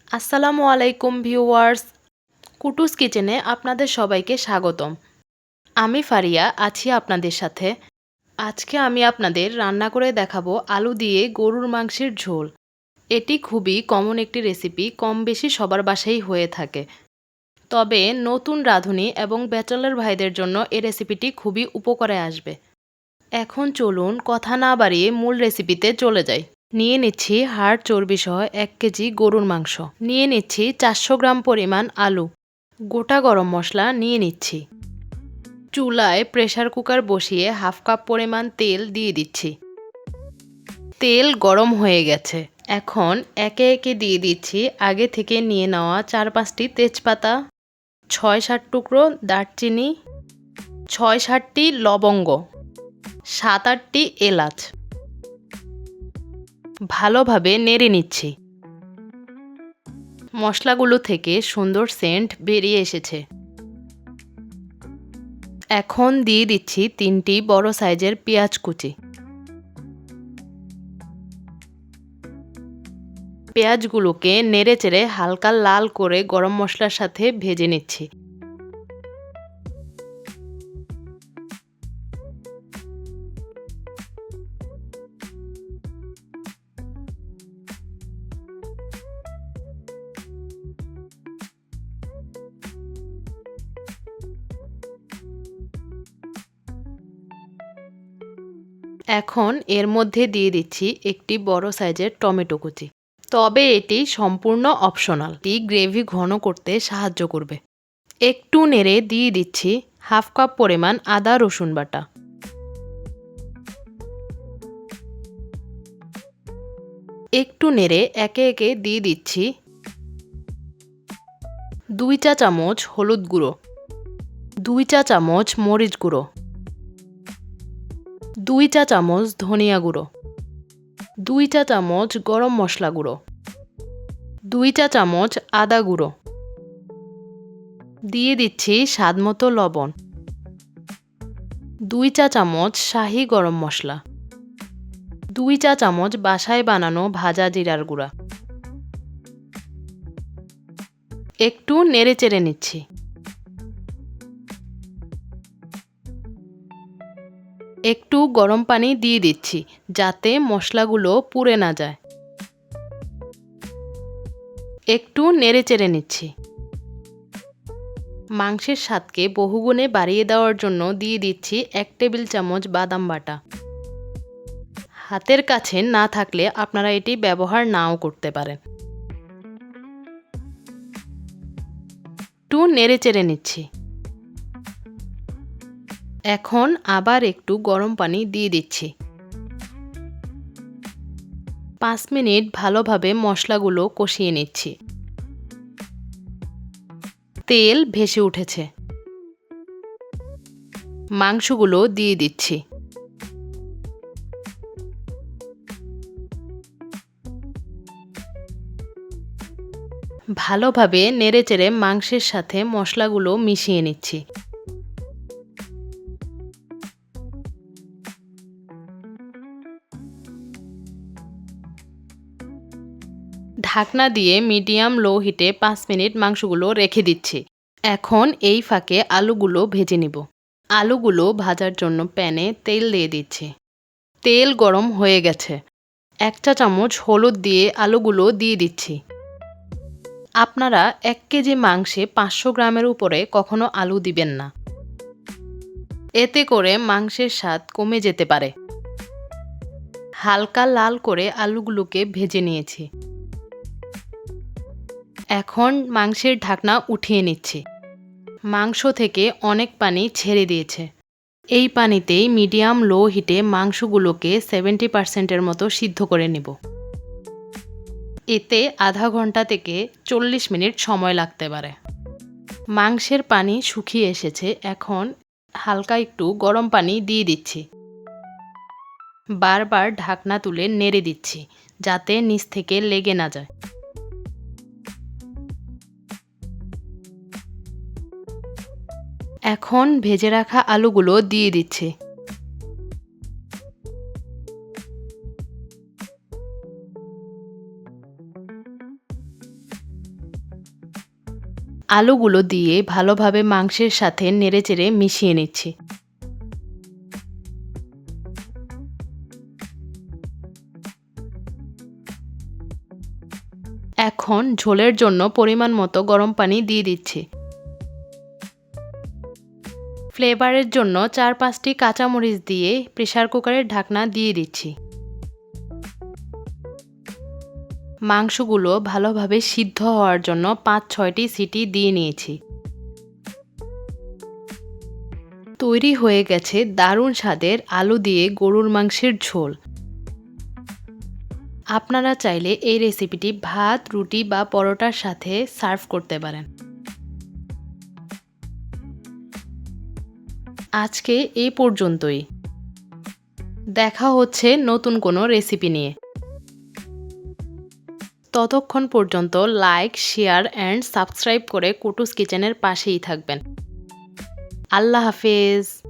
আসসালামু আলাইকুম ভিউয়ার্স, কুটুস কিচেনে আপনাদের সবাইকে স্বাগতম। আমি ফারিয়া আছি আপনাদের সাথে। আজকে আমি আপনাদের রান্না করে দেখাবো আলু দিয়ে গরুর মাংসের ঝোল। এটি খুবই কমন একটি রেসিপি, কম বেশি সবার বাসায় হয়ে থাকে। তবে নতুন রাঁধুনি এবং ব্যাচেলর ভাইদের জন্য এই রেসিপিটি খুবই উপকারে আসবে। এখন চলুন কথা না বাড়িয়ে মূল রেসিপিতে চলে যাই। নিয়ে নিচ্ছি হাড় চর্বি সহ 1 কেজি গরুর মাংস। নিয়ে নিচ্ছি 400 গ্রাম পরিমাণ আলু। গোটা গরম মশলা নিয়ে নিচ্ছি। চুলায় প্রেসার কুকার বসিয়ে হাফ কাপ পরিমাণ তেল দিয়ে দিচ্ছি। তেল গরম হয়ে গেছে। এখন একে একে দিয়ে দিচ্ছি আগে থেকে নিয়ে নেওয়া 4-5টি তেজপাতা, 6-7 টুকরো দারচিনি, 6-7টি লবঙ্গ, 7-8টি এলাচ। ভালোভাবে নেড়ে নিচ্ছি। মশলাগুলো থেকে সুন্দর সেন্ট বেরিয়ে এসেছে। এখন দিয়ে দিচ্ছি 3টি বড় সাইজের পেঁয়াজ কুচি। পেঁয়াজগুলোকে নেড়েচেড়ে হালকা লাল করে গরম মশলার সাথে ভেজে নিচ্ছি। এখন এর মধ্যে দিয়ে দিচ্ছি একটি বড় সাইজের টমেটো কুচি। তবে এটি সম্পূর্ণ অপশনাল। এটি গ্রেভি ঘন করতে সাহায্য করবে। একটু নেড়ে দিয়ে দিচ্ছি হাফ কাপ পরিমাণ আদা রসুন বাটা। একটু নেড়ে একে একে দিয়ে দিচ্ছি 2 চা চামচ হলুদ গুঁড়ো, 2 চা চামচ মরিচ গুঁড়ো, 2 চা চামচ ধনিয়া গুঁড়ো, 2 চা চামচ গরম মশলা গুঁড়ো, 2 চা চামচ আদা গুঁড়ো। দিয়ে দিচ্ছি স্বাদমতো লবণ, 2 চা চামচ শাহি গরম মশলা, 2 চা চামচ বাসায় বানানো ভাজা জিরার গুঁড়া। একটু নেড়েচেড়ে নিচ্ছি। একটু গরম পানি দিয়ে দিচ্ছি যাতে মশলাগুলো পুড়ে না যায়। একটু নেড়েচেড়ে নিচ্ছি। মাংসের স্বাদকে বহুগুণে বাড়িয়ে দেওয়ার জন্য দিয়ে দিচ্ছি 1 টেবিল চামচ বাদাম বাটা। হাতের কাছে না থাকলে আপনারা এটি ব্যবহার নাও করতে পারেন। একটু নেড়েচেড়ে নিচ্ছি। এখন আবার একটু গরম পানি দিয়ে দিচ্ছি। 5 মিনিট ভালোভাবে মশলাগুলো কষিয়ে নিচ্ছি। তেল ভেসে উঠেছে। মাংসগুলো দিয়ে দিচ্ছি। ভালোভাবে নেড়েচেড়ে মাংসের সাথে মশলাগুলো মিশিয়ে নিচ্ছি। ঢাকনা দিয়ে মিডিয়াম লো হিটে 5 মিনিট মাংসগুলো রেখে দিচ্ছি। এখন এই ফাঁকে আলুগুলো ভেজে নিব। আলুগুলো ভাজার জন্য প্যানে তেল দিয়ে দিচ্ছি। তেল গরম হয়ে গেছে। 1 চা চামচ হলুদ দিয়ে আলুগুলো দিয়ে দিচ্ছি। আপনারা 1 কেজি মাংসে 500 গ্রামের উপরে কখনো আলু দিবেন না। এতে করে মাংসের স্বাদ কমে যেতে পারে। হালকা লাল করে আলুগুলোকে ভেজে নিয়েছি। এখন মাংসের ঢাকনা উঠিয়ে নিচ্ছি। মাংস থেকে অনেক পানি ছেড়ে দিয়েছে। এই পানিতেই মিডিয়াম লো হিটে মাংসগুলোকে 70% মতো সিদ্ধ করে নেব। এতে আধা ঘন্টা থেকে 40 মিনিট সময় লাগতে পারে। মাংসের পানি শুকিয়ে এসেছে। এখন হালকা একটু গরম পানি দিয়ে দিচ্ছি। বারবার ঢাকনা তুলে নেড়ে দিচ্ছি যাতে নিচ থেকে লেগে না যায়। এখন ভেজে রাখা আলুগুলো দিয়ে দিচ্ছি। আলুগুলো দিয়ে ভালোভাবে মাংসের সাথে নেড়েচেড়ে মিশিয়ে নিচ্ছি। এখন ঝোলের জন্য পরিমাণ মতো গরম পানি দিয়ে দিচ্ছি। ফ্লেভারের জন্য ৪-৫টি কাঁচামরিচ দিয়ে প্রেসার কুকারের ঢাকনা দিয়ে দিচ্ছি। মাংসগুলো ভালোভাবে সিদ্ধ হওয়ার জন্য ৫-৬টি সিটি দিয়ে নিয়েছি। তৈরি হয়ে গেছে দারুণ স্বাদের আলু দিয়ে গরুর মাংসের ঝোল। আপনারা চাইলে এই রেসিপিটি ভাত, রুটি বা পরোটার সাথে সার্ভ করতে পারেন। আজকে এই পর্যন্তই। দেখা হচ্ছে নতুন কোনো রেসিপি নিয়ে। ততক্ষণ পর্যন্ত লাইক, শেয়ার অ্যান্ড সাবস্ক্রাইব করে কুটুস কিচেনের পাশেই থাকবেন। আল্লাহ হাফেজ।